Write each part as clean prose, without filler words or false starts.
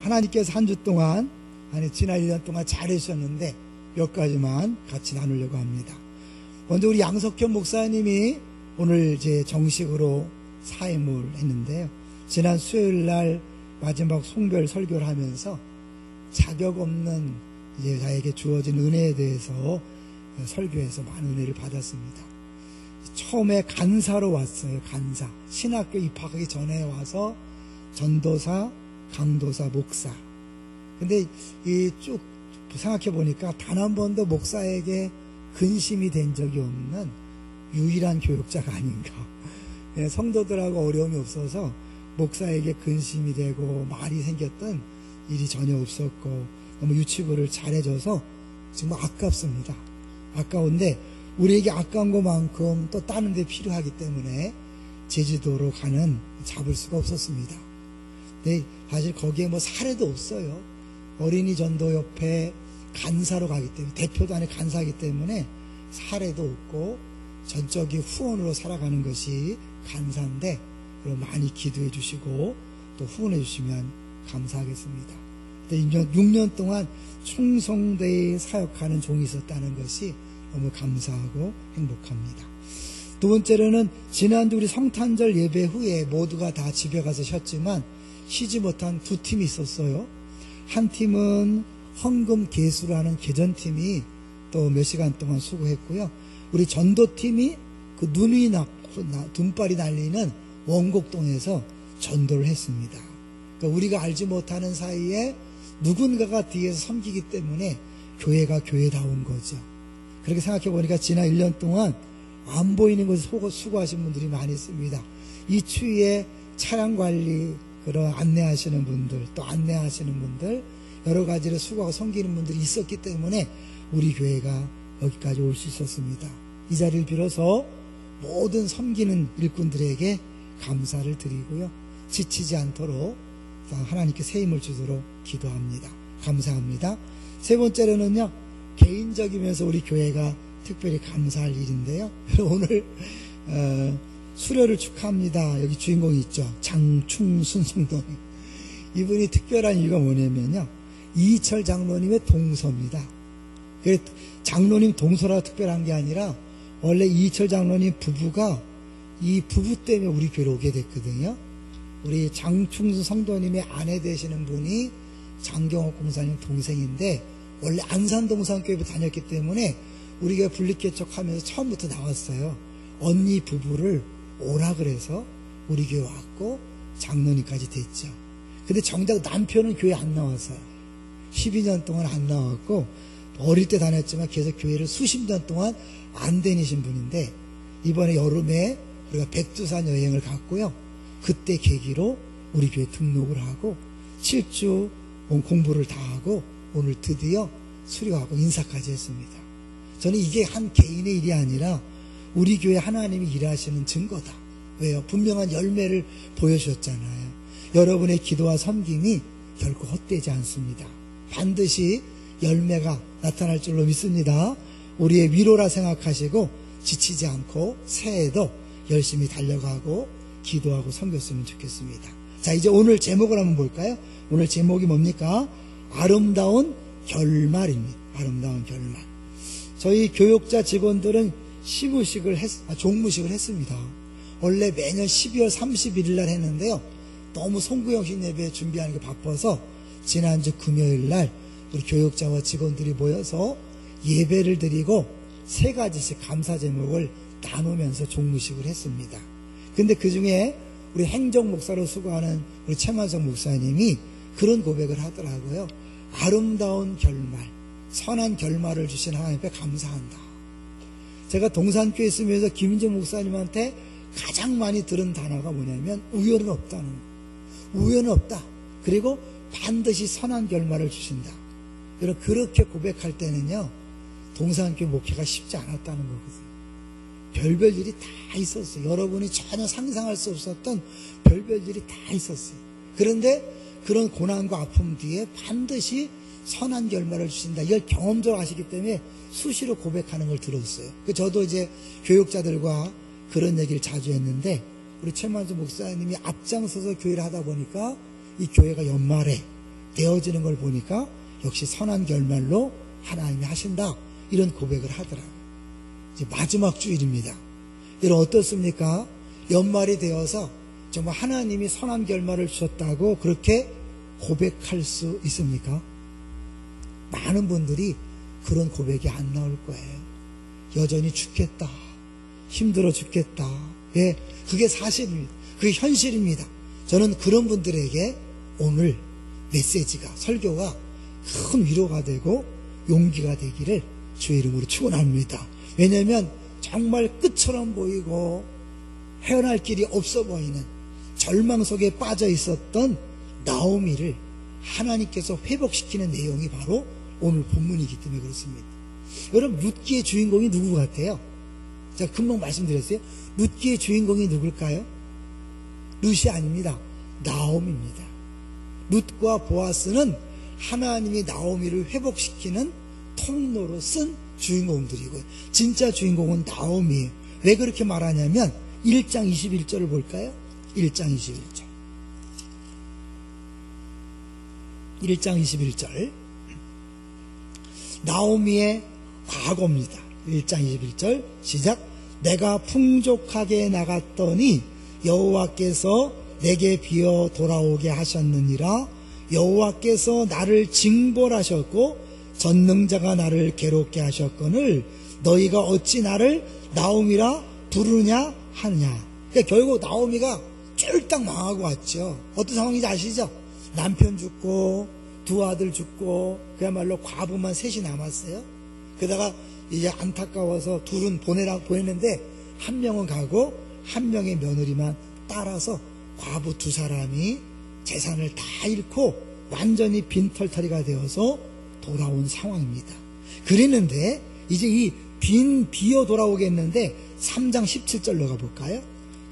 하나님께서 한 주 동안, 아니 지난 1년 동안 잘해주셨는데 몇 가지만 같이 나누려고 합니다. 먼저 우리 양석현 목사님이 오늘 이제 정식으로 사임을 했는데요. 지난 수요일 날 마지막 송별 설교를 하면서 자격 없는 이제 나에게 주어진 은혜에 대해서 설교해서 많은 은혜를 받았습니다. 처음에 간사로 왔어요. 간사. 신학교 입학하기 전에 와서 전도사, 강도사, 목사. 근데 이 쭉 생각해 보니까 단 한 번도 목사에게 근심이 된 적이 없는 유일한 교육자가 아닌가. 성도들하고 어려움이 없어서 목사에게 근심이 되고 말이 생겼던 일이 전혀 없었고 너무 유치부를 잘해줘서 정말 아깝습니다. 아까운데 우리에게 아까운 것만큼 또 다른 데 필요하기 때문에 제주도로 가는 잡을 수가 없었습니다. 근데 사실 거기에 뭐 사례도 없어요. 어린이 전도협회 간사로 가기 때문에, 대표단의 간사이기 때문에 사례도 없고 전적인 후원으로 살아가는 것이 간사인데, 그럼 많이 기도해 주시고 또 후원해 주시면 감사하겠습니다. 6년 동안 충성되이 사역하는 종이 있었다는 것이 너무 감사하고 행복합니다. 두 번째로는 지난주 우리 성탄절 예배 후에 모두가 다 집에 가서 쉬었지만 쉬지 못한 두 팀이 있었어요. 한 팀은 헌금 개수를 하는 개전팀이 또 몇 시간 동안 수고했고요. 우리 전도팀이 그 눈발이 날리는 원곡동에서 전도를 했습니다. 그러니까 우리가 알지 못하는 사이에 누군가가 뒤에서 섬기기 때문에 교회가 교회다운 거죠. 그렇게 생각해 보니까 지난 1년 동안 안 보이는 곳에 수고하신 분들이 많이 있습니다. 이 추위에 차량 관리, 그런 안내하시는 분들, 또 안내하시는 분들, 여러 가지로 수고하고 섬기는 분들이 있었기 때문에 우리 교회가 여기까지 올 수 있었습니다. 이 자리를 빌어서 모든 섬기는 일꾼들에게 감사를 드리고요. 지치지 않도록 하나님께 새 힘을 주도록 기도합니다. 감사합니다. 세 번째로는요, 개인적이면서 우리 교회가 특별히 감사할 일인데요. 오늘 수료를 축하합니다. 여기 주인공이 있죠. 장충순 성도님. 이분이 특별한 이유가 뭐냐면요, 이희철 장로님의 동서입니다. 장로님 동서라고 특별한 게 아니라 원래 이희철 장로님 부부가 이 부부 때문에 우리 교회로 오게 됐거든요. 우리 장충순 성도님의 아내 되시는 분이 장경옥 공사님 동생인데 원래 안산동산교회 다녔기 때문에 우리 교회 분립개척하면서 처음부터 나왔어요. 언니 부부를 오라 그래서 우리 교회 왔고 장로님까지 됐죠. 근데 정작 남편은 교회 안 나왔어요. 12년 동안 안 나왔고 어릴 때 다녔지만 계속 교회를 수십 년 동안 안 다니신 분인데 이번에 여름에 우리가 백두산 여행을 갔고요. 그때 계기로 우리 교회 등록을 하고 7주 공부를 다 하고 오늘 드디어 수료하고 인사까지 했습니다. 저는 이게 한 개인의 일이 아니라 우리 교회 하나님이 일하시는 증거다. 왜요? 분명한 열매를 보여주셨잖아요. 여러분의 기도와 섬김이 결코 헛되지 않습니다. 반드시 열매가 나타날 줄로 믿습니다. 우리의 위로라 생각하시고 지치지 않고 새해에도 열심히 달려가고 기도하고 섬겼으면 좋겠습니다. 자, 이제 오늘 제목을 한번 볼까요? 오늘 제목이 뭡니까? 아름다운 결말입니다. 아름다운 결말. 저희 교육자 직원들은 종무식을 했습니다. 원래 매년 12월 31일 날 했는데요. 너무 송구영신 예배 준비하는 게 바빠서 지난주 금요일 날 우리 교육자와 직원들이 모여서 예배를 드리고 3가지씩 감사 제목을 나누면서 종무식을 했습니다. 근데 그 중에 우리 행정 목사로 수고하는 우리 최만석 목사님이 그런 고백을 하더라고요. 아름다운 결말, 선한 결말을 주신 하나님께 감사한다. 제가 동산교에 있으면서 김인재 목사님한테 가장 많이 들은 단어가 뭐냐면 우연은 없다는 거예요. 우연은 없다. 그리고 반드시 선한 결말을 주신다. 그렇게 고백할 때는요, 동산교회 목회가 쉽지 않았다는 거거든요. 별별 일이 다 있었어요. 여러분이 전혀 상상할 수 없었던 별별 일이 다 있었어요. 그런데 그런 고난과 아픔 뒤에 반드시 선한 결말을 주신다. 이걸 경험적으로 아시기 때문에 수시로 고백하는 걸 들었어요. 저도 이제 교육자들과 그런 얘기를 자주 했는데 우리 최만수 목사님이 앞장서서 교회를 하다 보니까 이 교회가 연말에 되어지는 걸 보니까 역시 선한 결말로 하나님이 하신다, 이런 고백을 하더라고요. 이제 마지막 주일입니다. 여러분 어떻습니까? 연말이 되어서 정말 하나님이 선한 결말을 주셨다고 그렇게 고백할 수 있습니까? 많은 분들이 그런 고백이 안 나올 거예요. 여전히 죽겠다, 힘들어 죽겠다. 예, 그게 사실입니다. 그게 현실입니다. 저는 그런 분들에게 오늘 메시지가, 설교가 큰 위로가 되고 용기가 되기를 주의 이름으로 축원합니다. 왜냐하면 정말 끝처럼 보이고 헤어날 길이 없어 보이는 절망 속에 빠져 있었던 나오미를 하나님께서 회복시키는 내용이 바로 오늘 본문이기 때문에 그렇습니다. 여러분, 룻기의 주인공이 누구 같아요? 제가 금방 말씀드렸어요. 룻기의 주인공이 누굴까요? 룻이 아닙니다. 나오미입니다. 룻과 보아스는 하나님이 나오미를 회복시키는 통로로 쓴 주인공들이고요. 진짜 주인공은 나오미예요. 왜 그렇게 말하냐면 1장 21절을 볼까요? 1장 21절. 1장 21절. 나오미의 과거입니다. 1장 21절 시작. 내가 풍족하게 나갔더니 여호와께서 내게 비어 돌아오게 하셨느니라. 여호와께서 나를 징벌하셨고 전능자가 나를 괴롭게 하셨거늘 너희가 어찌 나를 나오미라 부르냐 하느냐. 그러니까 결국 나오미가 쫄딱 망하고 왔죠. 어떤 상황인지 아시죠? 남편 죽고 두 아들 죽고 그야말로 과부만 셋이 남았어요. 그러다가 이제 안타까워서 둘은 보냈는데 한 명은 가고 한 명의 며느리만 따라서 과부 두 사람이 재산을 다 잃고 완전히 빈털터리가 되어서 돌아온 상황입니다. 그랬는데 이제 이 비어 돌아오겠는데 3장 17절 넣어가 볼까요?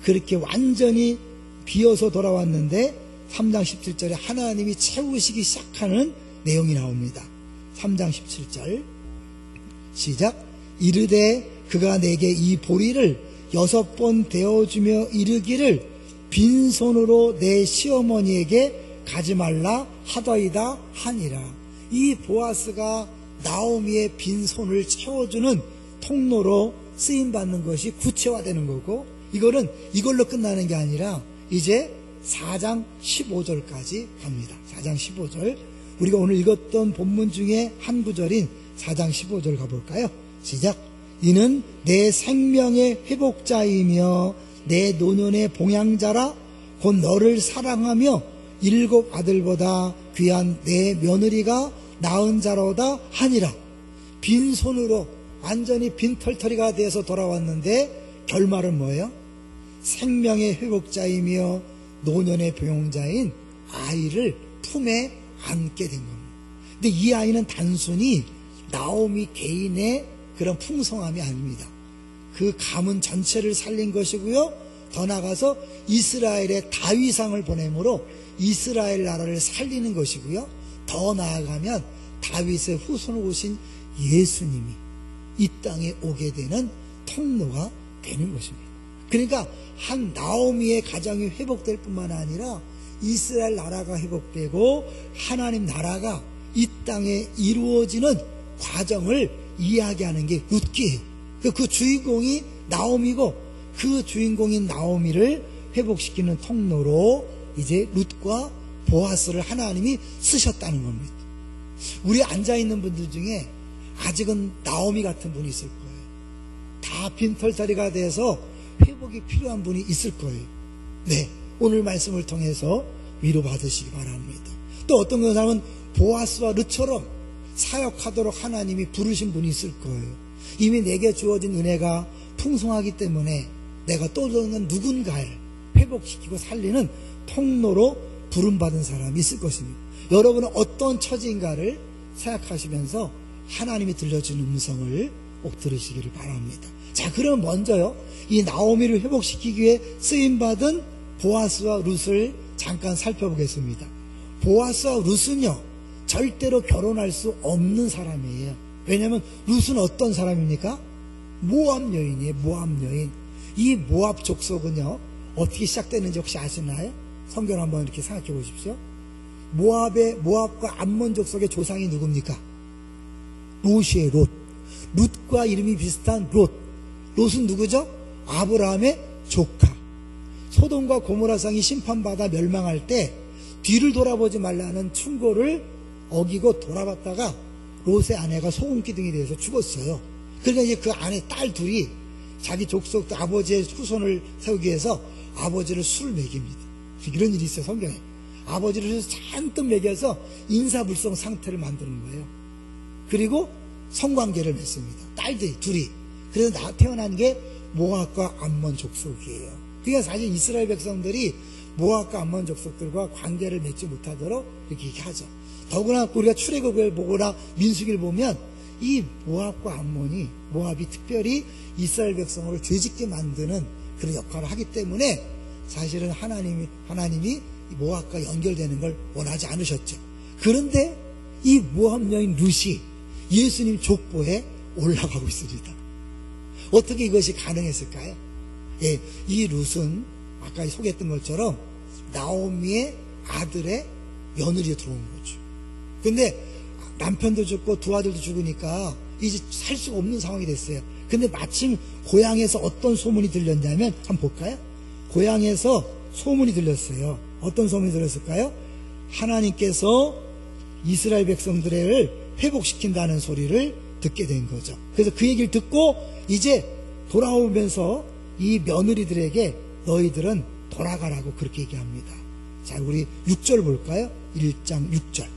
그렇게 완전히 비어서 돌아왔는데 3장 17절에 하나님이 채우시기 시작하는 내용이 나옵니다. 3장 17절 시작. 이르되 그가 내게 이 보리를 6번 데워주며 이르기를 빈손으로 내 시어머니에게 가지 말라 하더이다 하니라. 이 보아스가 나오미의 빈손을 채워주는 통로로 쓰임받는 것이 구체화되는 거고, 이걸로 끝나는 게 아니라 이제 4장 15절까지 갑니다. 4장 15절. 우리가 오늘 읽었던 본문 중에 한 구절인 4장 15절 가볼까요? 시작. 이는 내 생명의 회복자이며 내 노년의 봉양자라. 곧 너를 사랑하며 7 아들보다 귀한 내 며느리가 낳은 자로다 하니라. 빈손으로 완전히 빈털터리가 돼서 돌아왔는데 결말은 뭐예요? 생명의 회복자이며 노년의 병자인 아이를 품에 안게 된 겁니다. 근데 이 아이는 단순히 나오미 개인의 그런 풍성함이 아닙니다. 그 가문 전체를 살린 것이고요. 더 나아가서 이스라엘의 다윗왕을 보내므로 이스라엘 나라를 살리는 것이고요. 더 나아가면 다윗의 후손으로 오신 예수님이 이 땅에 오게 되는 통로가 되는 것입니다. 그러니까 한 나오미의 가정이 회복될 뿐만 아니라 이스라엘 나라가 회복되고 하나님 나라가 이 땅에 이루어지는 과정을 이야기하는 게 룻기예요. 그 주인공이 나오미고 그 주인공인 나오미를 회복시키는 통로로 이제 룻과 보아스를 하나님이 쓰셨다는 겁니다. 우리 앉아있는 분들 중에 아직은 나오미 같은 분이 있을 거예요. 다 빈털터리가 돼서 회복이 필요한 분이 있을 거예요. 네, 오늘 말씀을 통해서 위로받으시기 바랍니다. 또 어떤 사람은 보아스와 룻처럼 사역하도록 하나님이 부르신 분이 있을 거예요. 이미 내게 주어진 은혜가 풍성하기 때문에 내가 또 다른 누군가를 회복시키고 살리는 통로로 부름받은 사람이 있을 것입니다. 여러분은 어떤 처지인가를 생각하시면서 하나님이 들려주는 음성을 꼭 들으시기를 바랍니다. 자, 그럼 먼저요, 이 나오미를 회복시키기 위해 쓰임받은 보아스와 룻을 잠깐 살펴보겠습니다. 보아스와 룻은요, 절대로 결혼할 수 없는 사람이에요. 왜냐하면 룻은 어떤 사람입니까? 모압 여인이에요. 모압 여인. 이 모압 족속은요, 어떻게 시작되는지 혹시 아시나요? 성경 한번 이렇게 생각해 보십시오. 모압과 암몬 족속의 조상이 누굽니까? 롯이에요. 롯. 룻과 이름이 비슷한 롯. 롯은 누구죠? 아브라함의 조카. 소돔과 고모라 성이 심판받아 멸망할 때 뒤를 돌아보지 말라는 충고를 어기고 돌아봤다가 롯의 아내가 소금기둥이 되어서 죽었어요. 그러니까 이제 그 아내 딸 둘이 자기 족속 아버지의 후손을 세우기 위해서 아버지를 술을 먹입니다. 이런 일이 있어요, 성경에. 아버지를 잔뜩 먹여서 인사불성 상태를 만드는 거예요. 그리고 성관계를 맺습니다. 딸들이 둘이. 그래서 태어난 게 모압과 암몬 족속이에요. 그러니까 사실 이스라엘 백성들이 모압과 암몬 족속들과 관계를 맺지 못하도록 이렇게 하죠. 더구나 우리가 출애굽을 보거나 민수기를 보면 이 모압과 암몬이, 모압이 특별히 이스라엘 백성을 죄짓게 만드는 그런 역할을 하기 때문에 사실은 하나님이 모압과 연결되는 걸 원하지 않으셨죠. 그런데 이 모압 여인 룻이 예수님 족보에 올라가고 있습니다. 어떻게 이것이 가능했을까요? 예, 이 룻은 아까 소개했던 것처럼 나오미의 아들의 며느리로 들어온 거죠. 근데 남편도 죽고 두 아들도 죽으니까 이제 살 수가 없는 상황이 됐어요. 근데 마침 고향에서 어떤 소문이 들렸냐면 한번 볼까요? 고향에서 소문이 들렸어요. 어떤 소문이 들렸을까요? 하나님께서 이스라엘 백성들을 회복시킨다는 소리를 듣게 된 거죠. 그래서 그 얘기를 듣고 이제 돌아오면서 이 며느리들에게 너희들은 돌아가라고 그렇게 얘기합니다. 자, 우리 6절 볼까요? 1장 6절.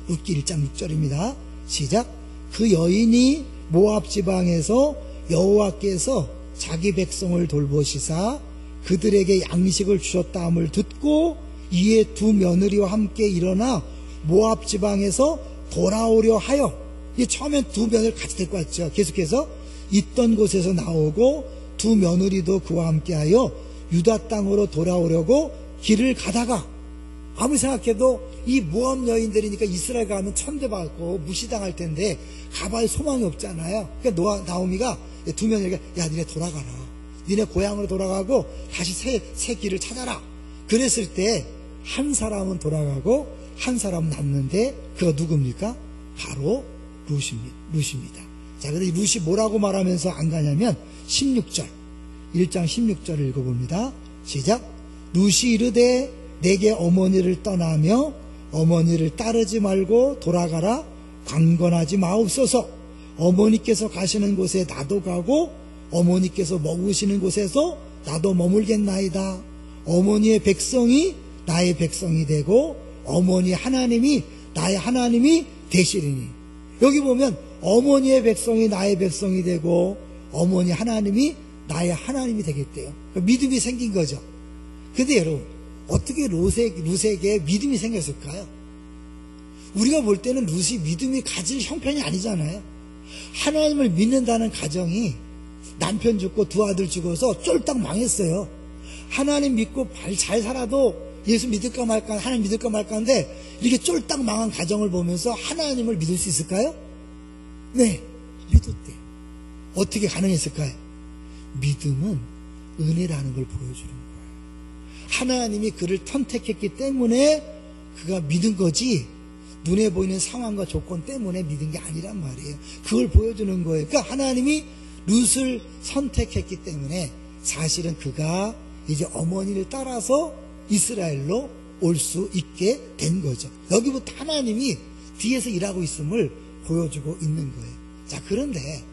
룻기 1장 6절입니다. 시작. 그 여인이 모압 지방에서 여호와께서 자기 백성을 돌보시사 그들에게 양식을 주셨다함을 듣고 이에 두 며느리와 함께 일어나 모압 지방에서 돌아오려 하여, 이게 처음엔 두 며느리를 같이 데리고 왔죠. 계속해서 있던 곳에서 나오고 두 며느리도 그와 함께하여 유다 땅으로 돌아오려고 길을 가다가, 아무리 생각해도 이 모압 여인들이니까 이스라엘 가면 천대받고 무시당할 텐데 가봐야 소망이 없잖아요. 그러니까 나오미가 두 며느리가 야, 니네 돌아가라. 니네 고향으로 돌아가고 다시 새 길을 찾아라. 그랬을 때 한 사람은 돌아가고 한 사람은 남는데 그가 누굽니까? 바로 룻입니다. 자, 근데 이 룻이 뭐라고 말하면서 안 가냐면 16절, 1장 16절을 읽어봅니다. 시작. 룻이 이르되 내게 어머니를 떠나며 어머니를 따르지 말고 돌아가라. 강건하지 마옵소서. 어머니께서 가시는 곳에 나도 가고 어머니께서 머무시는 곳에서 나도 머물겠나이다. 어머니의 백성이 나의 백성이 되고 어머니 하나님이 나의 하나님이 되시리니. 여기 보면 어머니의 백성이 나의 백성이 되고 어머니 하나님이 나의 하나님이 되겠대요. 믿음이 생긴 거죠. 근데 여러분, 어떻게 룻에게 믿음이 생겼을까요? 우리가 볼 때는 룻이 믿음이 가질 형편이 아니잖아요. 하나님을 믿는다는 가정이 남편 죽고 두 아들 죽어서 쫄딱 망했어요. 하나님 믿고 잘 살아도 예수 믿을까 말까, 하나님 믿을까 말까 하는데 이렇게 쫄딱 망한 가정을 보면서 하나님을 믿을 수 있을까요? 네, 믿었대요. 어떻게 가능했을까요? 믿음은 은혜라는 걸 보여주는 거예요. 하나님이 그를 선택했기 때문에 그가 믿은 거지, 눈에 보이는 상황과 조건 때문에 믿은 게 아니란 말이에요. 그걸 보여주는 거예요. 그러니까 하나님이 룻을 선택했기 때문에 사실은 그가 이제 어머니를 따라서 이스라엘로 올 수 있게 된 거죠. 여기부터 하나님이 뒤에서 일하고 있음을 보여주고 있는 거예요. 자, 그런데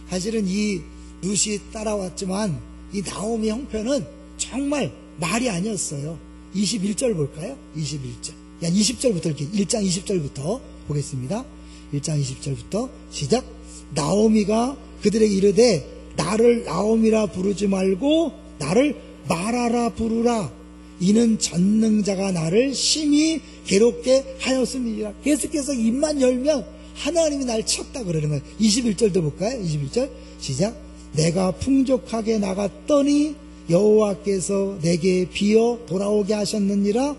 사실은 이 룻이 따라왔지만 이 나오미 형편은 정말 말이 아니었어요. 21절 볼까요? 21절. 20절부터 이렇게 1장 20절부터 보겠습니다. 1장 20절부터 시작. 나오미가 그들에게 이르되 나를 나오미라 부르지 말고 나를 마라라 부르라. 이는 전능자가 나를 심히 괴롭게 하였음이니라. 계속해서 입만 열면 하나님이 날 쳤다 그러는 거예요. 21절도 볼까요? 21절 시작. 내가 풍족하게 나갔더니 여호와께서 내게 비어 돌아오게 하셨느니라.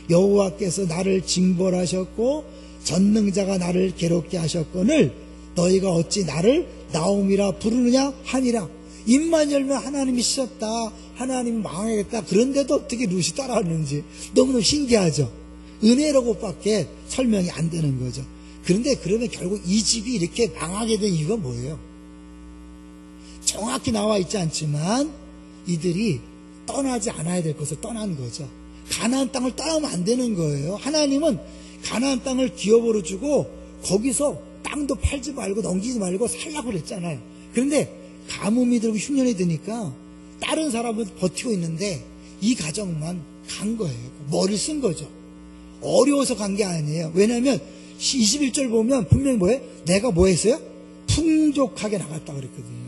여호와께서 나를 징벌하셨고 전능자가 나를 괴롭게 하셨거늘 너희가 어찌 나를 나오미라 부르느냐 하니라. 입만 열면 하나님이 씌었다, 하나님이 망하겠다. 그런데도 어떻게 룻이 따라왔는지 너무너무 신기하죠. 은혜라고밖에 설명이 안 되는 거죠. 그런데 그러면 결국 이 집이 이렇게 망하게 된 이유가 뭐예요? 정확히 나와 있지 않지만 이들이 떠나지 않아야 될 것을 떠난 거죠. 가나안 땅을 떠나면 안 되는 거예요. 하나님은 가나안 땅을 기업으로 주고 거기서 땅도 팔지 말고 넘기지 말고 살라고 그랬잖아요. 그런데 가뭄이 들고 흉년이 드니까 다른 사람은 버티고 있는데 이 가정만 간 거예요. 머리를 쓴 거죠. 어려워서 간 게 아니에요. 왜냐하면 21절 보면 분명히 뭐예요? 내가 뭐 했어요? 풍족하게 나갔다 그랬거든요.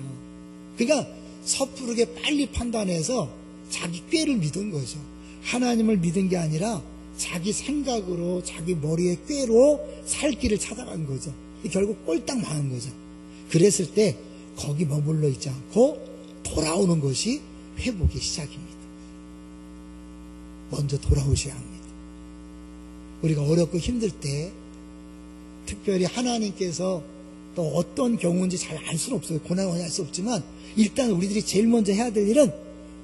그러니까 섣부르게 빨리 판단해서 자기 꾀를 믿은 거죠. 하나님을 믿은 게 아니라 자기 생각으로 자기 머리의 꾀로 살 길을 찾아간 거죠. 결국 꼴딱 망한 거죠. 그랬을 때 거기 머물러 있지 않고 돌아오는 것이 회복의 시작입니다. 먼저 돌아오셔야 합니다. 우리가 어렵고 힘들 때 특별히 하나님께서 또 어떤 경우인지 잘 알 수는 없어요. 고난을 알 수 없지만 일단 우리들이 제일 먼저 해야 될 일은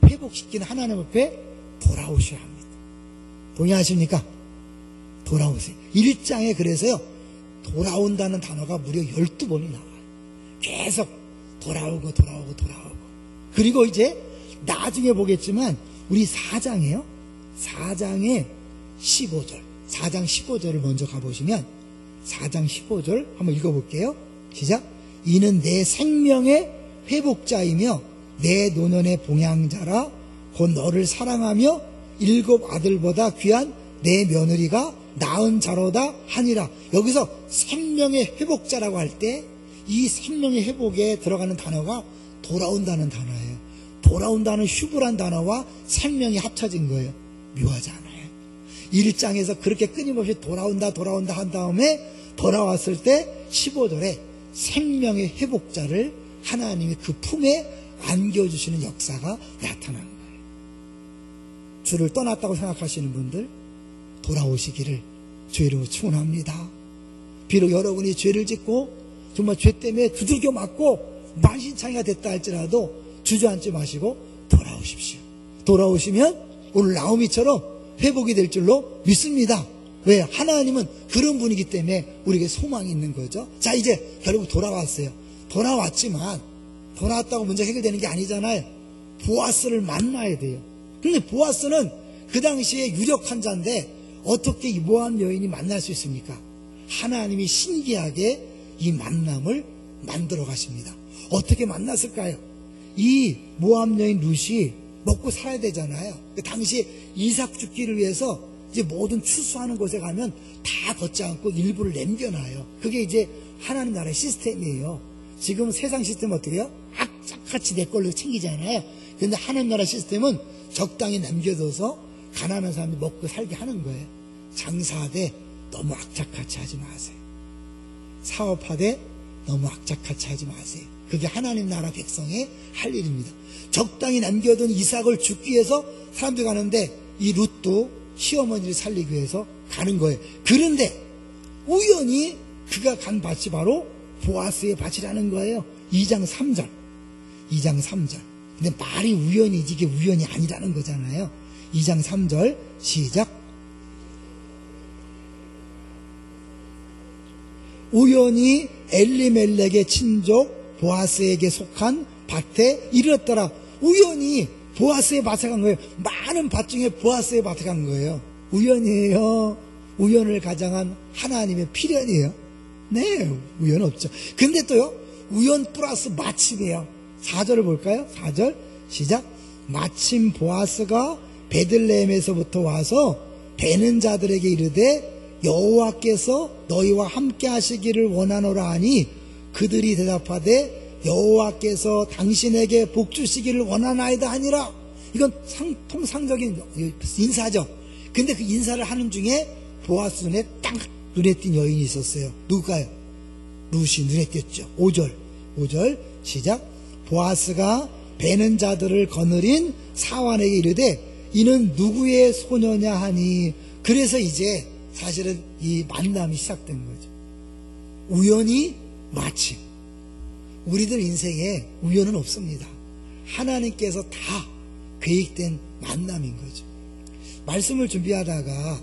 회복시키는 하나님 앞에 돌아오셔야 합니다. 동의하십니까? 돌아오세요. 1장에 그래서요, 돌아온다는 단어가 무려 12번이 나와요. 계속 돌아오고. 그리고 이제 나중에 보겠지만 우리 4장에 15절, 4장 15절을 먼저 가보시면 4장 15절 한번 읽어볼게요. 시작. 이는 내 생명의 회복자이며 내 노년의 봉양자라 곧 너를 사랑하며 7 아들보다 귀한 내 며느리가 낳은 자로다 하니라. 여기서 생명의 회복자라고 할 때 이 생명의 회복에 들어가는 단어가 돌아온다는 단어예요. 돌아온다는 슈브란 단어와 생명이 합쳐진 거예요. 묘하지 않아요? 1장에서 그렇게 끊임없이 돌아온다 한 다음에 돌아왔을 때 15절에 생명의 회복자를 하나님이 그 품에 안겨주시는 역사가 나타나는 거예요. 주를 떠났다고 생각하시는 분들 돌아오시기를 주의 이름으로 축원합니다. 비록 여러분이 죄를 짓고 정말 죄 때문에 두들겨 맞고 만신창이가 됐다 할지라도 주저앉지 마시고 돌아오십시오. 돌아오시면 오늘 나오미처럼 회복이 될 줄로 믿습니다. 왜? 하나님은 그런 분이기 때문에 우리에게 소망이 있는 거죠. 자, 이제 결국 돌아왔어요. 돌아왔지만 돌아왔다고 문제 해결되는 게 아니잖아요. 보아스를 만나야 돼요. 근데 보아스는 그 당시에 유력한 자인데 어떻게 이 모함 여인이 만날 수 있습니까? 하나님이 신기하게 이 만남을 만들어 가십니다. 어떻게 만났을까요? 이 모함 여인 룻이 먹고 살아야 되잖아요. 그 당시에 이삭 죽기를 위해서 이제 모든 추수하는 곳에 가면 다 걷지 않고 일부를 남겨놔요. 그게 이제 하나님 나라의 시스템이에요. 지금 세상 시스템은 어떻게 해요? 악착같이 내 걸로 챙기잖아요. 그런데 하나님 나라 시스템은 적당히 남겨둬서 가난한 사람이 먹고 살게 하는 거예요. 장사하되 너무 악착같이 하지 마세요. 사업하되 너무 악착같이 하지 마세요. 그게 하나님 나라 백성의 할 일입니다. 적당히 남겨둔 이삭을 죽기 위해서 사람들이 가는데 이 룻도 시어머니를 살리기 위해서 가는 거예요. 그런데 우연히 그가 간 밭이 바로 보아스의 밭이라는 거예요. 2장 3절. 근데 말이 우연이지 이게 우연이 아니라는 거잖아요. 2장 3절 시작. 우연히 엘리멜렉의 친족 보아스에게 속한 밭에 이르렀더라. 우연히 보아스의 밭에 간 거예요. 많은 밭 중에 보아스의 밭에 간 거예요. 우연이에요? 우연을 가장한 하나님의 필연이에요? 네, 우연 없죠. 근데 또요, 우연 플러스 마침이에요. 4절을 볼까요? 4절 시작. 마침 보아스가 베들레헴에서부터 와서 베는 자들에게 이르되 여호와께서 너희와 함께 하시기를 원하노라 하니 그들이 대답하되 여호와께서 당신에게 복 주시기를 원하나이다 하니라. 이건 통상적인 인사죠. 근데 그 인사를 하는 중에 보아스 눈에 딱 눈에 띈 여인이 있었어요. 누가요? 룻이 눈에 띄었죠. 5절 시작. 보아스가 베는 자들을 거느린 사환에게 이르되 이는 누구의 소녀냐 하니. 그래서 이제 사실은 이 만남이 시작된 거죠. 우연히 마침. 우리들 인생에 우연은 없습니다. 하나님께서 다 계획된 만남인 거죠. 말씀을 준비하다가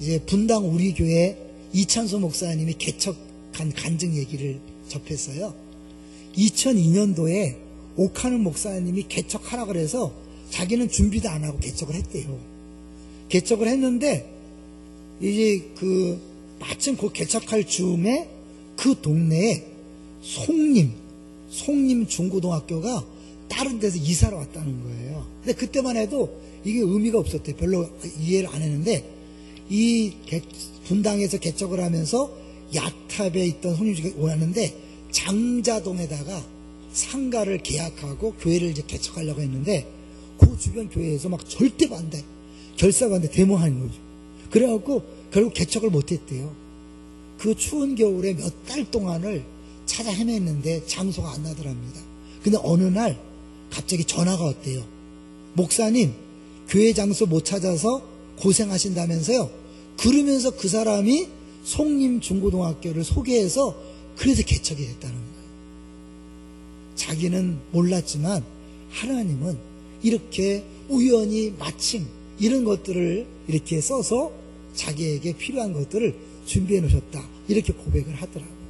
이제 분당 우리 교회 이찬소 목사님이 개척한 간증 얘기를 접했어요. 2002년도에 오카는 목사님이 개척하라 그래서 자기는 준비도 안 하고 개척을 했대요. 개척을 했는데 이제 마침 그 개척할 즈음에 그 동네에 송림 중고등학교가 다른 데서 이사를 왔다는 거예요. 근데 그때만 해도 이게 의미가 없었대요. 별로 이해를 안 했는데 이 분당에서 개척을 하면서 야탑에 있던 송림중에 왔는데 장자동에다가 상가를 계약하고 교회를 이제 개척하려고 했는데 그 주변 교회에서 막 절대 반대, 결사반대 데모하는 거죠. 그래갖고 결국 개척을 못했대요. 그 추운 겨울에 몇 달 동안을 찾아 헤맸는데 장소가 안 나더랍니다. 근데 어느 날 갑자기 전화가 왔대요. 목사님, 교회 장소 못 찾아서 고생하신다면서요. 그러면서 그 사람이 송림 중고등학교를 소개해서 그래서 개척이 됐다는 거예요. 자기는 몰랐지만 하나님은 이렇게 우연히 마침 이런 것들을 이렇게 써서 자기에게 필요한 것들을 준비해 놓으셨다. 이렇게 고백을 하더라고요.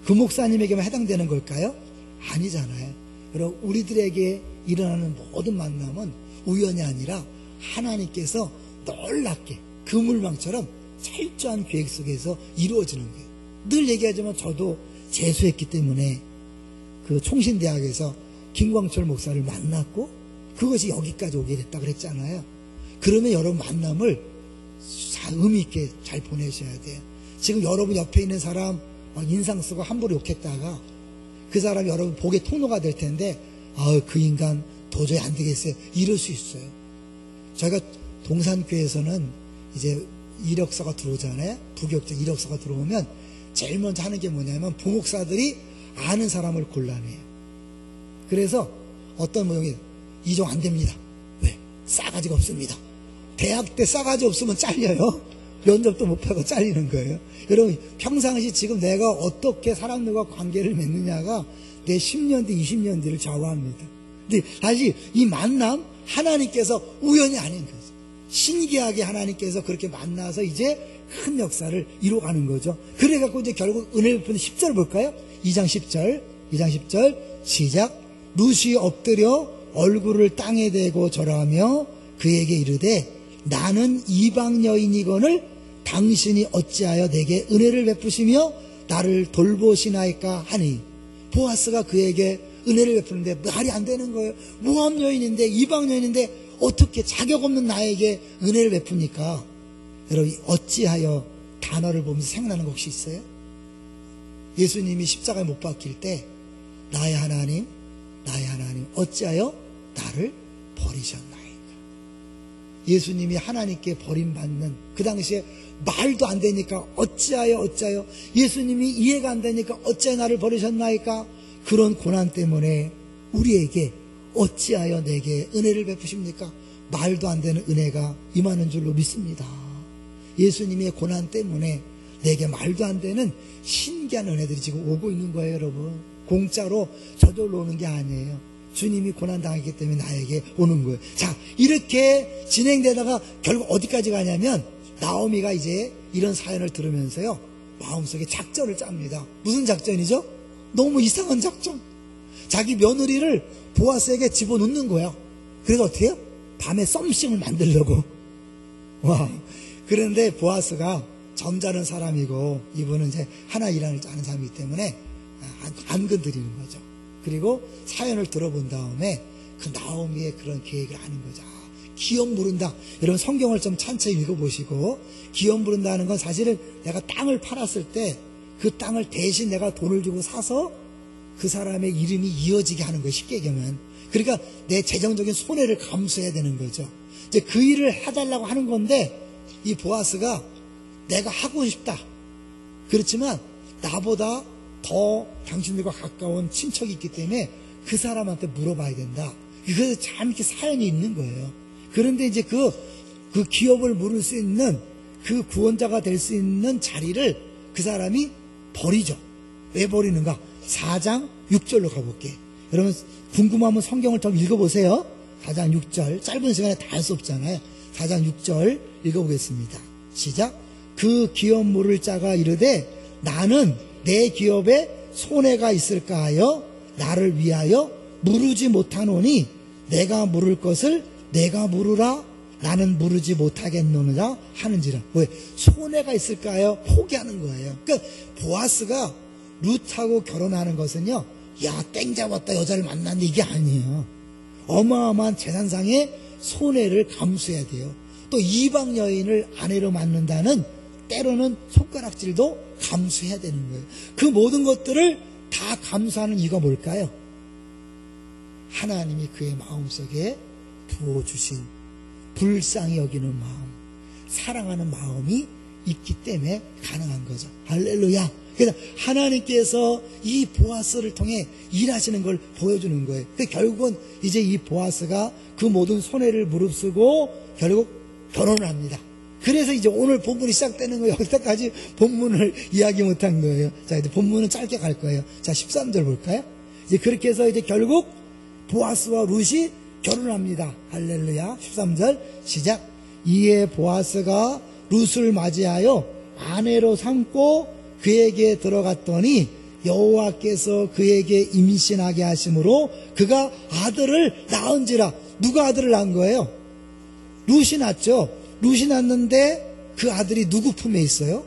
그 목사님에게만 해당되는 걸까요? 아니잖아요. 여러분, 우리들에게 일어나는 모든 만남은 우연이 아니라 하나님께서 놀랍게 그물망처럼 철저한 계획 속에서 이루어지는 거예요. 늘 얘기하지만 저도 재수했기 때문에 그 총신대학에서 김광철 목사를 만났고 그것이 여기까지 오게 됐다 그랬잖아요. 그러면 여러분 만남을 의미 있게 잘 보내셔야 돼요. 지금 여러분 옆에 있는 사람 인상 쓰고 함부로 욕했다가 그 사람이 여러분 복의 통로가 될 텐데 그 인간 도저히 안 되겠어요. 이럴 수 있어요. 저희가 동산교회에서는 이제 이력서가 들어오잖아요. 부교육자 이력서가 들어오면 제일 먼저 하는 게 뭐냐면 부목사들이 아는 사람을 골라내요. 그래서 어떤 모형이 이종 안 됩니다. 왜? 싸가지가 없습니다. 대학 때 싸가지 없으면 잘려요. 면접도 못 하고 잘리는 거예요. 여러분, 평상시 지금 내가 어떻게 사람들과 관계를 맺느냐가 내 10년 뒤, 20년 뒤를 좌우합니다. 근데 다시 이 만남, 하나님께서 우연이 아닌 거죠. 신기하게 하나님께서 그렇게 만나서 이제 큰 역사를 이루어가는 거죠. 그래갖고 이제 결국 은혜 베푸는 10절 볼까요? 2장 10절 시작. 룻이 엎드려 얼굴을 땅에 대고 절하며 그에게 이르되 나는 이방 여인이거늘 당신이 어찌하여 내게 은혜를 베푸시며 나를 돌보시나이까 하니 보아스가 그에게 은혜를 베푸는데 말이 안 되는 거예요. 모함 여인인데 이방 여인인데 어떻게 자격 없는 나에게 은혜를 베풉니까? 여러분, 어찌하여 단어를 보면서 생각나는 거 혹시 있어요? 예수님이 십자가에 못 박힐 때 나의 하나님 어찌하여 나를 버리셨나이까. 예수님이 하나님께 버림받는 그 당시에 말도 안 되니까 어찌하여 예수님이 이해가 안 되니까 어찌하여 나를 버리셨나이까. 그런 고난 때문에 우리에게 어찌하여 내게 은혜를 베푸십니까? 말도 안 되는 은혜가 임하는 줄로 믿습니다. 예수님의 고난 때문에 내게 말도 안 되는 신기한 은혜들이 지금 오고 있는 거예요, 여러분. 공짜로 저절로 오는 게 아니에요. 주님이 고난 당했기 때문에 나에게 오는 거예요. 자, 이렇게 진행되다가 결국 어디까지 가냐면 나오미가 이제 이런 사연을 들으면서요, 마음속에 작전을 짭니다. 무슨 작전이죠? 너무 이상한 작전. 자기 며느리를 보아스에게 집어넣는 거야. 그래서 어떻게 해요? 밤에 썸씽을 만들려고. 와. 그런데 보아스가 점잖은 사람이고 이분은 이제 하나 일하는 사람이기 때문에 안 건드리는 거죠. 그리고 사연을 들어본 다음에 그 나오미의 그런 계획을 아는 거죠. 기업 부른다. 여러분 성경을 좀 천천히 읽어보시고, 기업 부른다는 건 사실은 내가 땅을 팔았을 때 그 땅을 대신 내가 돈을 주고 사서 그 사람의 이름이 이어지게 하는 거예요. 쉽게 얘기하면. 그러니까 내 재정적인 손해를 감수해야 되는 거죠. 이제 그 일을 해달라고 하는 건데 이 보아스가 내가 하고 싶다. 그렇지만 나보다 더 당신들과 가까운 친척이 있기 때문에 그 사람한테 물어봐야 된다. 그래서 참 이렇게 사연이 있는 거예요. 그런데 이제 그 기업을 물을 수 있는 그 구원자가 될 수 있는 자리를 그 사람이 버리죠. 왜 버리는가? 4장 6절로 가볼게요. 여러분 궁금하면 성경을 좀 읽어보세요. 4장 6절. 짧은 시간에 다 할 수 없잖아요. 4장 6절 읽어보겠습니다. 시작. 그 기업 물을 자가 이르되 나는 내 기업에 손해가 있을까 하여 나를 위하여 물으지 못하노니 내가 물을 것을 내가 물으라. 나는 물으지 못하겠노라 하는지라. 왜? 손해가 있을까요? 포기하는 거예요. 그러니까 보아스가 룻하고 결혼하는 것은요, 야, 땡 잡았다 여자를 만났는데 이게 아니에요. 어마어마한 재산상의 손해를 감수해야 돼요. 또 이방 여인을 아내로 만난다는 때로는 손가락질도 감수해야 되는 거예요. 그 모든 것들을 다 감수하는 이유가 뭘까요? 하나님이 그의 마음속에 부어주신 불쌍히 여기는 마음, 사랑하는 마음이 있기 때문에 가능한 거죠. 할렐루야. 그래서 하나님께서 이 보아스를 통해 일하시는 걸 보여주는 거예요. 결국은 이제 이 보아스가 그 모든 손해를 무릅쓰고 결국 결혼을 합니다. 그래서 이제 오늘 본문이 시작되는 거예요. 여기까지 본문을 이야기 못한 거예요. 자, 이제 본문은 짧게 갈 거예요. 자, 13절 볼까요? 이제 그렇게 해서 이제 결국 보아스와 룻이 결혼을 합니다. 할렐루야. 13절 시작. 이에 보아스가 룻을 맞이하여 아내로 삼고 그에게 들어갔더니 여호와께서 그에게 임신하게 하심으로 그가 아들을 낳은지라. 누가 아들을 낳은 거예요? 룻이 낳았죠. 룻이 낳았는데 그 아들이 누구 품에 있어요?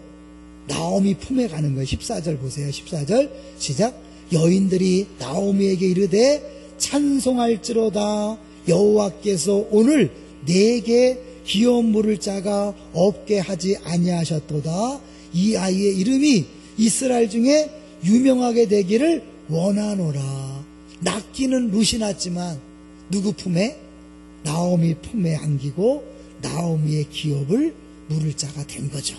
나오미 품에 가는 거예요. 14절 보세요. 14절 시작. 여인들이 나오미에게 이르되 찬송할지로다. 여호와께서 오늘 내게 기업 물을 자가 없게 하지 아니하셨도다. 이 아이의 이름이 이스라엘 중에 유명하게 되기를 원하노라. 낳기는 룻이 낳았지만 누구 품에? 나오미 품에 안기고 나오미의 기업을 물을 자가 된 거죠.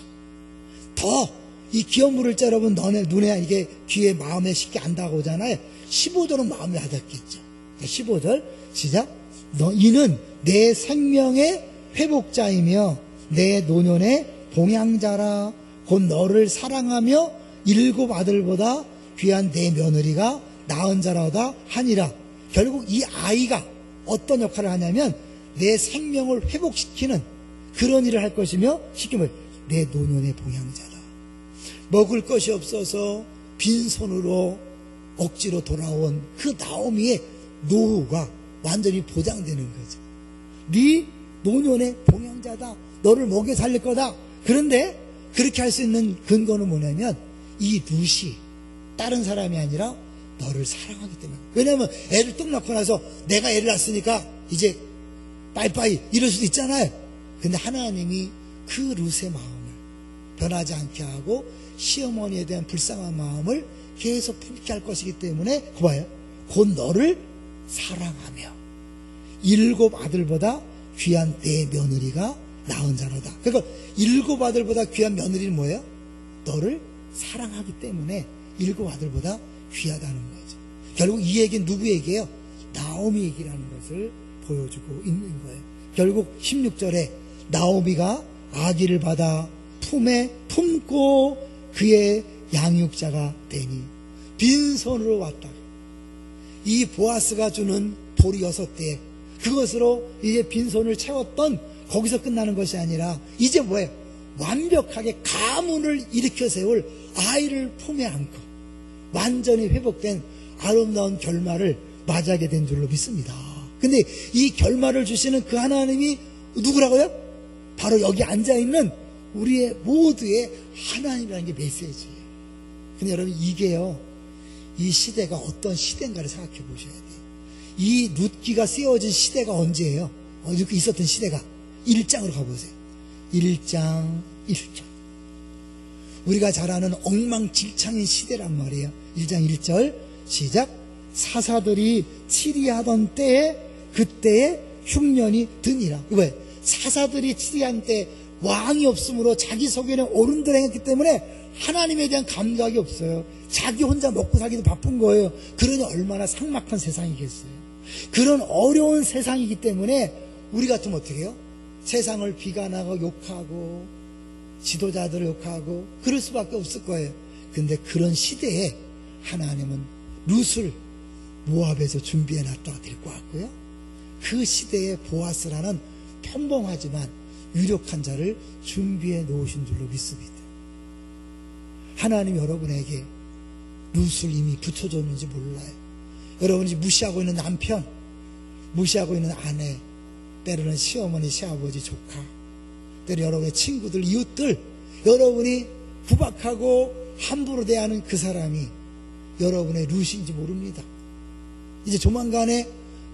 더 이 기업 물을 자, 여러분 너네 눈에 이게 귀에 마음에 쉽게 안다고 하잖아요. 15절은 마음에 와닿겠죠. 15절 시작. 이는 내 생명의 회복자이며 내 노년의 봉양자라. 곧 너를 사랑하며 7 아들보다 귀한 내 며느리가 낳은 자라다 하니라. 결국 이 아이가 어떤 역할을 하냐면 내 생명을 회복시키는 그런 일을 할 것이며 시키면 내 노년의 봉양자다. 먹을 것이 없어서 빈손으로 억지로 돌아온 그 나오미의 노후가 완전히 보장되는 거죠. 네 노년의 봉양자다. 너를 먹여 살릴 거다. 그런데 그렇게 할 수 있는 근거는 뭐냐면 이 룻이 다른 사람이 아니라 너를 사랑하기 때문에. 왜냐하면 애를 뚝 낳고 나서 내가 애를 낳았으니까 이제 빠이빠이 이럴 수도 있잖아요. 근데 하나님이 그 룻의 마음을 변하지 않게 하고 시어머니에 대한 불쌍한 마음을 계속 품게 할 것이기 때문에 봐요. 곧 너를 사랑하며 7 아들보다 귀한 내 며느리가 낳은 자로다. 그러니까 7 아들보다 귀한 며느리는 뭐예요? 너를 사랑하기 때문에 7 아들보다 귀하다는 거죠. 결국 이 얘기는 누구 얘기예요? 나오미 얘기라는 것을 보여주고 있는 거예요. 결국 16절에 나오미가 아기를 받아 품에 품고 그의 양육자가 되니 빈손으로 왔다. 이 보아스가 주는 보리 6대 그것으로 이제 빈손을 채웠던 거기서 끝나는 것이 아니라 이제 뭐예요? 완벽하게 가문을 일으켜 세울 아이를 품에 안고 완전히 회복된 아름다운 결말을 맞이하게 된 줄로 믿습니다. 근데 이 결말을 주시는 그 하나님이 누구라고요? 바로 여기 앉아있는 우리의 모두의 하나님이라는 게 메시지예요. 근데 여러분 이게요, 이 시대가 어떤 시대인가를 생각해 보셔야 돼요. 이 룻기가 세워진 시대가 언제예요? 이렇게 있었던 시대가 1장으로 가보세요. 1장 1절. 우리가 잘 아는 엉망진창인 시대란 말이에요. 1장 1절 시작. 사사들이 치리하던 때에 그때에 흉년이 드니라. 왜? 사사들이 치리한 때 왕이 없으므로 자기 속에는 어른들 행했기 때문에 하나님에 대한 감각이 없어요. 자기 혼자 먹고 살기도 바쁜 거예요. 그러니 얼마나 삭막한 세상이겠어요. 그런 어려운 세상이기 때문에 우리 같으면 어떻게 해요? 세상을 비관하고 욕하고 지도자들을 욕하고 그럴 수밖에 없을 거예요. 근데 그런 시대에 하나님은 룻을 모압에서 준비해 놨다가 데리고 왔고요. 그 시대에 보아스라는 평범하지만 유력한 자를 준비해 놓으신 줄로 믿습니다. 하나님 여러분에게 룻을 이미 붙여줬는지 몰라요. 여러분이 무시하고 있는 남편, 무시하고 있는 아내, 때로는 시어머니, 시아버지, 조카, 때로 여러분의 친구들, 이웃들, 여러분이 구박하고 함부로 대하는 그 사람이 여러분의 룻인지 모릅니다. 이제 조만간에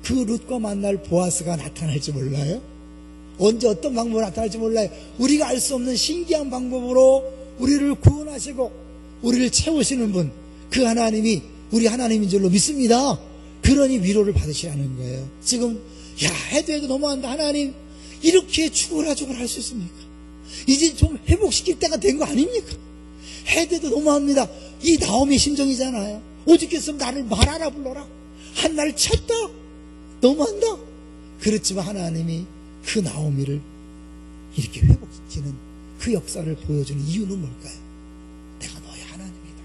그 룻과 만날 보아스가 나타날지 몰라요. 언제 어떤 방법으로 나타날지 몰라요. 우리가 알 수 없는 신기한 방법으로 우리를 구원하시고 우리를 채우시는 분, 그 하나님이 우리 하나님인 줄로 믿습니다. 그러니 위로를 받으시라는 거예요. 지금 해도 너무한다. 하나님 이렇게 죽어라 할 수 있습니까? 이제 좀 회복시킬 때가 된 거 아닙니까? 해도 너무합니다. 이 나오미의 심정이잖아요. 오죽했으면 나를 말하라 불러라. 한나를 쳤다. 너무한다. 그렇지만 하나님이 그 나오미를 이렇게 회복시키는 그 역사를 보여주는 이유는 뭘까요? 내가 너의 하나님이다.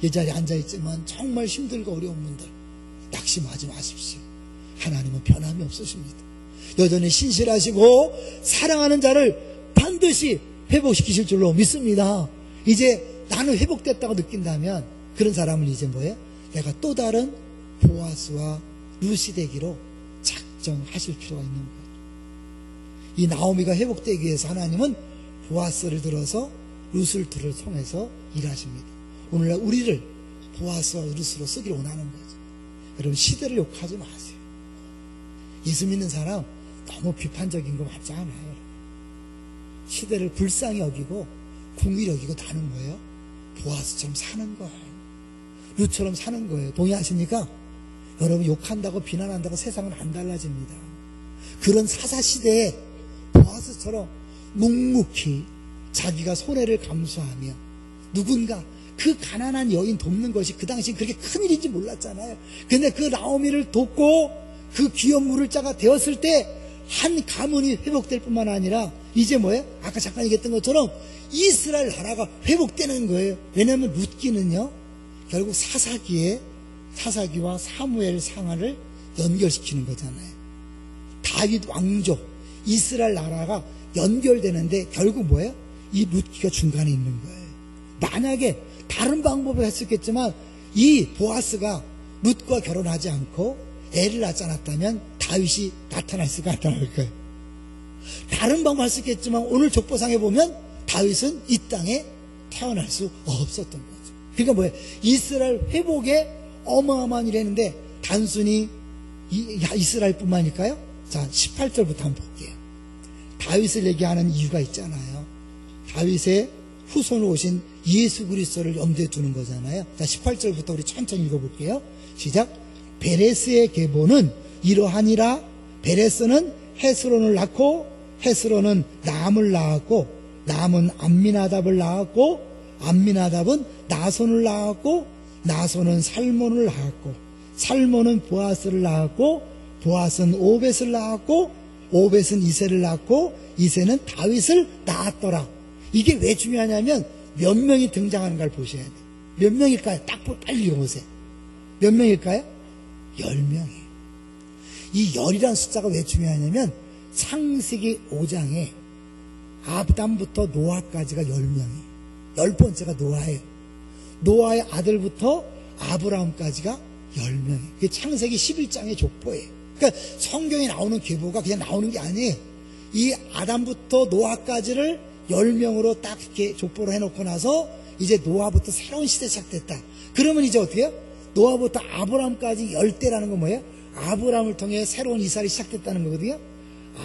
이 자리에 앉아있지만 정말 힘들고 어려운 분들 낙심하지 마십시오. 하나님은 변함이 없으십니다. 여전히 신실하시고 사랑하는 자를 반드시 회복시키실 줄로 믿습니다. 이제 나는 회복됐다고 느낀다면 그런 사람은 이제 뭐예요? 내가 또 다른 보아스와 룻이 되기로 작정하실 필요가 있는 거예요. 이 나오미가 회복되기 위해서 하나님은 보아스를 들어서 룻을 통해서 일하십니다. 오늘날 우리를 보아스와 룻으로 쓰기를 원하는 거죠. 여러분 시대를 욕하지 마세요. 예수 믿는 사람 너무 비판적인 거 맞지 않아요. 시대를 불쌍히 여기고 궁일히 여기고 나는 거예요. 보아스처럼 사는 거예요. 룻처럼 사는 거예요. 동의하십니까? 여러분 욕한다고 비난한다고 세상은 안 달라집니다. 그런 사사시대에 보아스처럼 묵묵히 자기가 손해를 감수하며 누군가 그 가난한 여인 돕는 것이 그 당시 그렇게 큰일인지 몰랐잖아요. 근데 그 나오미를 돕고 그 귀한 물을 자가 되었을 때 한 가문이 회복될 뿐만 아니라 이제 뭐예요? 아까 잠깐 얘기했던 것처럼 이스라엘 나라가 회복되는 거예요. 왜냐하면 룻기는요 결국 사사기와 사무엘 상하를 연결시키는 거잖아요. 다윗 왕족 이스라엘 나라가 연결되는데 결국 뭐예요? 이 룻기가 중간에 있는 거예요. 만약에 다른 방법을 했었겠지만 이 보아스가 룻과 결혼하지 않고 애를 낳지 않았다면 다윗이 나타났을까 안 나타날까요? 다른 방법을 했었겠지만 오늘 족보상에 보면 다윗은 이 땅에 태어날 수 없었던 거죠. 그러니까 뭐예요? 이스라엘 회복에 어마어마한 일을 했는데 단순히 이스라엘뿐만일까요? 자 18절부터 한번 볼게요. 다윗을 얘기하는 이유가 있잖아요. 다윗의 후손으로 오신 예수 그리스도를 염두에 두는 거잖아요. 자 18절부터 우리 천천히 읽어볼게요. 시작. 베레스의 계보는 이러하니라. 베레스는 헤스론을 낳고 헤스론은 남을 낳았고 남은 암미나답을 낳았고 암미나답은 나손을 낳았고 나손은 살몬을 낳았고 살몬은 보아스를 낳았고 보아스는 오벳을 낳았고 오벳은 이새를 낳았고 이새는 다윗을 낳았더라. 이게 왜 중요하냐면 몇 명이 등장하는 걸 보셔야 돼요. 몇 명일까요? 딱 빨리 읽어보세요. 몇 명일까요? 10명이에요. 이 10이라는 숫자가 왜 중요하냐면 창세기 5장에 아담부터 노아까지가 10명이에요. 10번째가 노아예요. 노아의 아들부터 아브라함까지가 10명이에요. 그게 창세기 11장의 족보예요. 그러니까 성경에 나오는 계보가 그냥 나오는 게 아니에요. 이 아담부터 노아까지를 10명으로 딱 이렇게 족보로 해놓고 나서 이제 노아부터 새로운 시대 시작됐다. 그러면 이제 어떻게 해요? 노아부터 아브라함까지 10대라는 건 뭐예요? 아브라함을 통해 새로운 이스라엘이 시작됐다는 거거든요.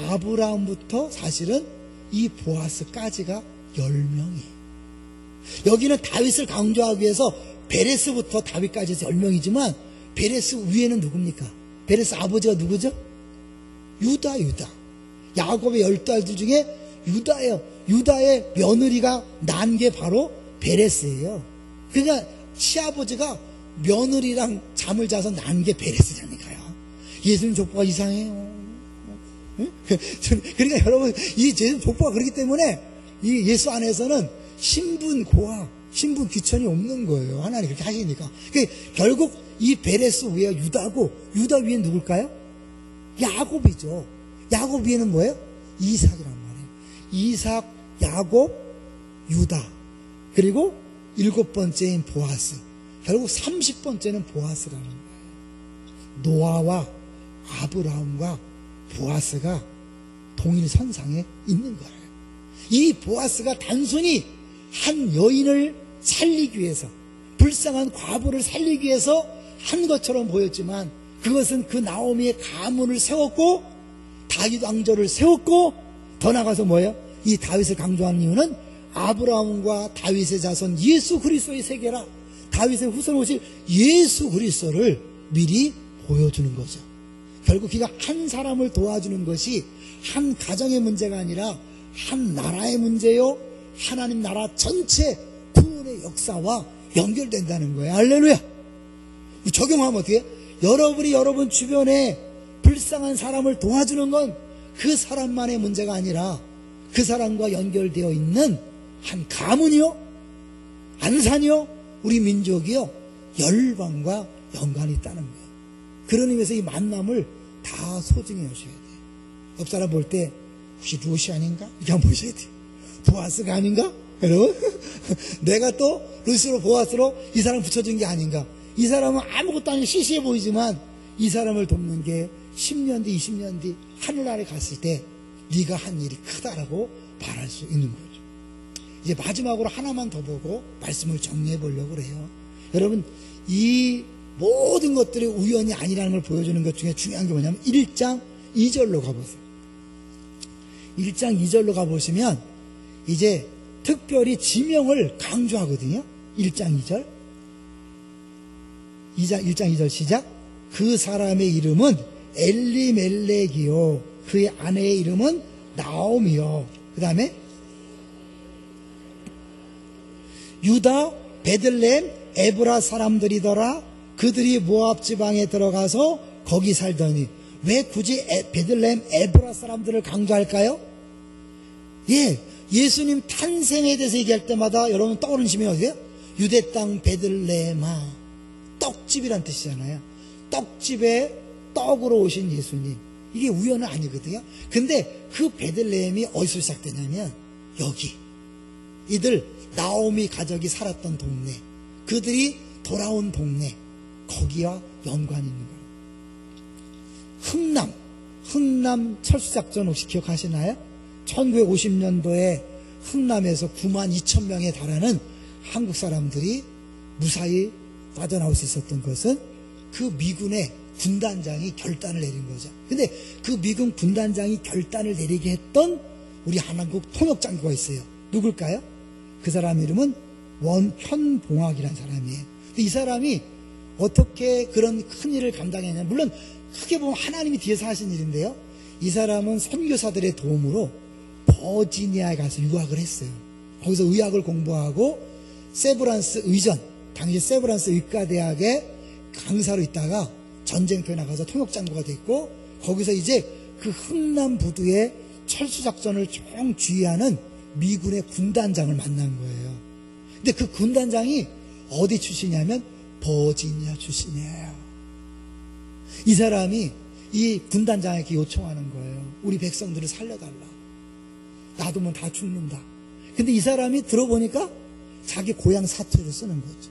아브라함부터 사실은 이 보아스까지가 10명이에요. 여기는 다윗을 강조하기 위해서 베레스부터 다윗까지 해서 10명이지만 베레스 위에는 누굽니까? 베레스 아버지가 누구죠? 유다. 야곱의 12아들 중에 유다예요. 유다의 며느리가 난 게 바로 베레스예요. 그러니까 시아버지가 며느리랑 잠을 자서 난 게 베레스라니까요. 예수님 족보가 이상해요. 그러니까 여러분 이 예수님 족보가 그렇기 때문에 이 예수 안에서는 신분 고하, 신분 귀천이 없는 거예요. 하나님 그렇게 하시니까. 그러니까 결국 이 베레스 위에 유다고 유다 위엔 누굴까요? 야곱이죠. 야곱 위에는 뭐예요? 이삭이란 말이에요. 이삭, 야곱, 유다, 그리고 7번째인 보아스, 결국 30번째는 보아스라는 거예요. 노아와 아브라함과 보아스가 동일선상에 있는 거예요. 이 보아스가 단순히 한 여인을 살리기 위해서, 불쌍한 과부를 살리기 위해서 한 것처럼 보였지만, 그것은 그 나오미의 가문을 세웠고 다윗 왕조를 세웠고, 더 나가서 뭐예요? 이 다윗을 강조하는 이유는 아브라함과 다윗의 자손 예수 그리스도의 세계라, 다윗의 후손 오실 예수 그리스도를 미리 보여주는 거죠. 결국 그가 한 사람을 도와주는 것이 한 가정의 문제가 아니라 한 나라의 문제요, 하나님 나라 전체 구원의 역사와 연결된다는 거예요. 할렐루야. 적용하면 어떻게 해요? 여러분이 여러분 주변에 불쌍한 사람을 도와주는 건 그 사람만의 문제가 아니라 그 사람과 연결되어 있는 한 가문이요, 안산이요, 우리 민족이요, 열방과 연관이 있다는 거예요. 그런 의미에서 이 만남을 다 소중히 여셔야 돼요. 옆 사람 볼 때 혹시 루시 아닌가? 이렇게 한번 보셔야 돼요. 보아스가 아닌가? 여러분 내가 또 루시로 보아스로 이 사람 붙여준 게 아닌가? 이 사람은 아무것도 아닌 시시해 보이지만 이 사람을 돕는 게 10년 뒤 20년 뒤 하늘나라에 갔을 때 네가 한 일이 크다라고 말할 수 있는 거죠. 이제 마지막으로 하나만 더 보고 말씀을 정리해 보려고 그래요. 여러분, 이 모든 것들이 우연이 아니라는 걸 보여주는 것 중에 중요한 게 뭐냐면 1장 2절로 가보세요. 1장 2절로 가보시면 이제 특별히 지명을 강조하거든요. 1장 2절. 1장 2절 시작. 그 사람의 이름은 엘리멜렉이요, 그의 아내의 이름은 나오미요. 그 다음에 유다 베들레헴 에브라 사람들이더라. 그들이 모압 지방에 들어가서 거기 살더니. 왜 굳이 베들레헴 에브라 사람들을 강조할까요? 예, 예수님 탄생에 대해서 얘기할 때마다 여러분 떠오르는 시민이 어디예요? 유대 땅 베들레헴아, 떡집이란 뜻이잖아요. 떡집에 떡으로 오신 예수님, 이게 우연은 아니거든요. 근데 그 베들레헴이 어디서 시작되냐면 여기, 이들 나오미 가족이 살았던 동네, 그들이 돌아온 동네, 거기와 연관이 있는 거예요. 흥남 철수작전 혹시 기억하시나요? 1950년도에 흥남에서 9만 2천 명에 달하는 한국 사람들이 무사히 빠져나올 수 있었던 것은 그 미군의 군단장이 결단을 내린 거죠. 근데 그 미군 군단장이 결단을 내리게 했던 우리 한국 통역장교가 있어요. 누굴까요? 그 사람 이름은 현봉학이라는 사람이에요. 근데 이 사람이 어떻게 그런 큰 일을 감당했냐, 물론 크게 보면 하나님이 뒤에서 하신 일인데요, 이 사람은 선교사들의 도움으로 버지니아에 가서 유학을 했어요. 거기서 의학을 공부하고 세브란스 의전, 당시 세브란스 의과대학에 강사로 있다가 전쟁터에 나가서 통역장교가 됐고, 거기서 이제 그 흥남 부두의 철수작전을 총 주의하는 미군의 군단장을 만난 거예요. 근데 그 군단장이 어디 출신이냐면 버지니아 출신이에요. 이 사람이 이 군단장에게 요청하는 거예요. 우리 백성들을 살려달라. 놔두면 다 죽는다. 근데 이 사람이 들어보니까 자기 고향 사투리를 쓰는 거죠.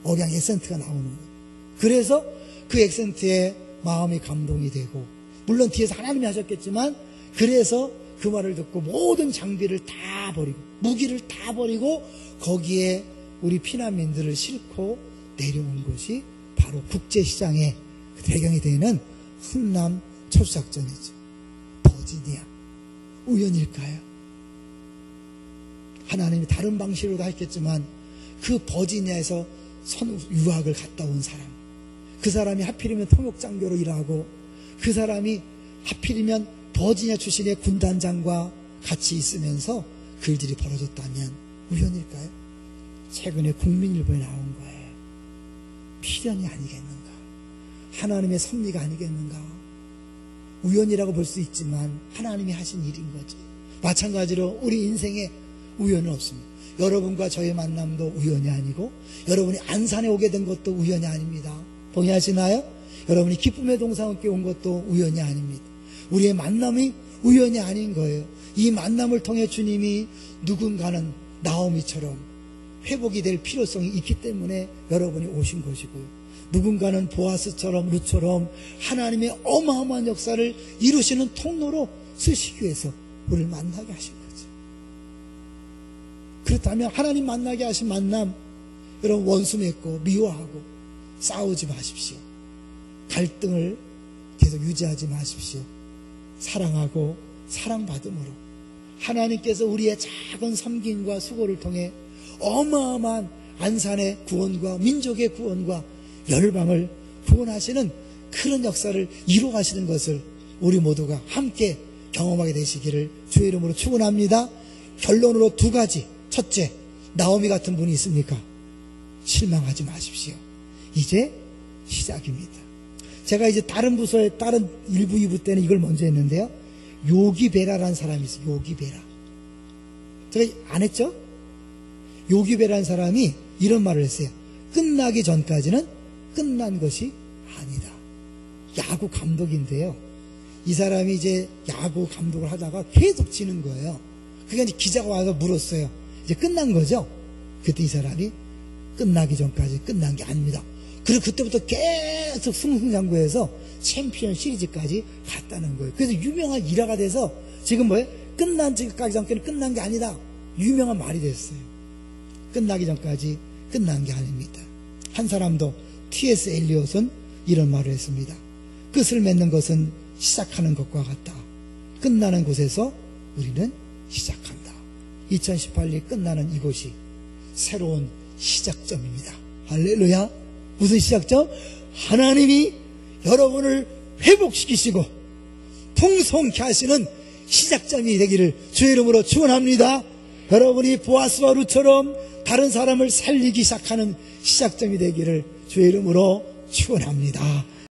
억양 액센트가 나오는 거예요. 그래서 그 액센트에 마음이 감동이 되고, 물론 뒤에서 하나님이 하셨겠지만, 그래서 그 말을 듣고 모든 장비를 다 버리고 무기를 다 버리고 거기에 우리 피난민들을 싣고 내려온 것이 바로 국제시장의 배경이 되는 흥남 철수작전이죠. 버지니아. 우연일까요? 하나님이 다른 방식으로도 했겠지만 그 버지니아에서 유학을 갔다 온 사람, 그 사람이 하필이면 통역장교로 일하고, 그 사람이 하필이면 버지니아 출신의 군단장과 같이 있으면서 그 일들이 벌어졌다면 우연일까요? 최근에 국민일보에 나온 거예요. 필연이 아니겠는가? 하나님의 섭리가 아니겠는가? 우연이라고 볼 수 있지만 하나님이 하신 일인 거죠. 마찬가지로 우리 인생에 우연은 없습니다. 여러분과 저의 만남도 우연이 아니고, 여러분이 안산에 오게 된 것도 우연이 아닙니다. 동의하시나요? 여러분이 기쁨의 동산함께 온 것도 우연이 아닙니다. 우리의 만남이 우연이 아닌 거예요. 이 만남을 통해 주님이 누군가는 나오미처럼 회복이 될 필요성이 있기 때문에 여러분이 오신 것이고요. 누군가는 보아스처럼 룻처럼 하나님의 어마어마한 역사를 이루시는 통로로 쓰시기 위해서 우리를 만나게 하신 거죠. 그렇다면 하나님 만나게 하신 만남, 여러분 원수 맺고 미워하고 싸우지 마십시오. 갈등을 계속 유지하지 마십시오. 사랑하고 사랑받음으로 하나님께서 우리의 작은 섬김과 수고를 통해 어마어마한 안산의 구원과 민족의 구원과 열방을 구원하시는 그런 역사를 이루어가시는 것을 우리 모두가 함께 경험하게 되시기를 주의 이름으로 축원합니다. 결론으로 두 가지. 첫째, 나오미 같은 분이 있습니까? 실망하지 마십시오. 이제 시작입니다. 제가 이제 다른 부서에 다른 1부, 2부 때는 이걸 먼저 했는데요. 요기베라라는 사람이 있어요. 요기베라. 제가 안 했죠? 요기베라는 사람이 이런 말을 했어요. 끝나기 전까지는 끝난 것이 아니다. 야구 감독인데요. 이 사람이 이제 야구 감독을 하다가 계속 지는 거예요. 그러니까 이제 기자가 와서 물었어요. 이제 끝난 거죠? 그때 이 사람이 끝나기 전까지 끝난 게 아닙니다. 그리고 그때부터 계속 승승장구해서 챔피언 시리즈까지 갔다는 거예요. 그래서 유명한 일화가 돼서 지금 뭐예요? 끝난 지까지 전까지는 끝난 게 아니다. 유명한 말이 됐어요. 끝나기 전까지 끝난 게 아닙니다. 한 사람도 T.S. 엘리엇은 이런 말을 했습니다. 끝을 맺는 것은 시작하는 것과 같다. 끝나는 곳에서 우리는 시작한다. 2018년 끝나는 이곳이 새로운 시작점입니다. 할렐루야. 무슨 시작점? 하나님이 여러분을 회복시키시고 풍성케 하시는 시작점이 되기를 주의 이름으로 축원합니다. 여러분이 보아스와 룻처럼 다른 사람을 살리기 시작하는 시작점이 되기를 주의 이름으로 축원합니다.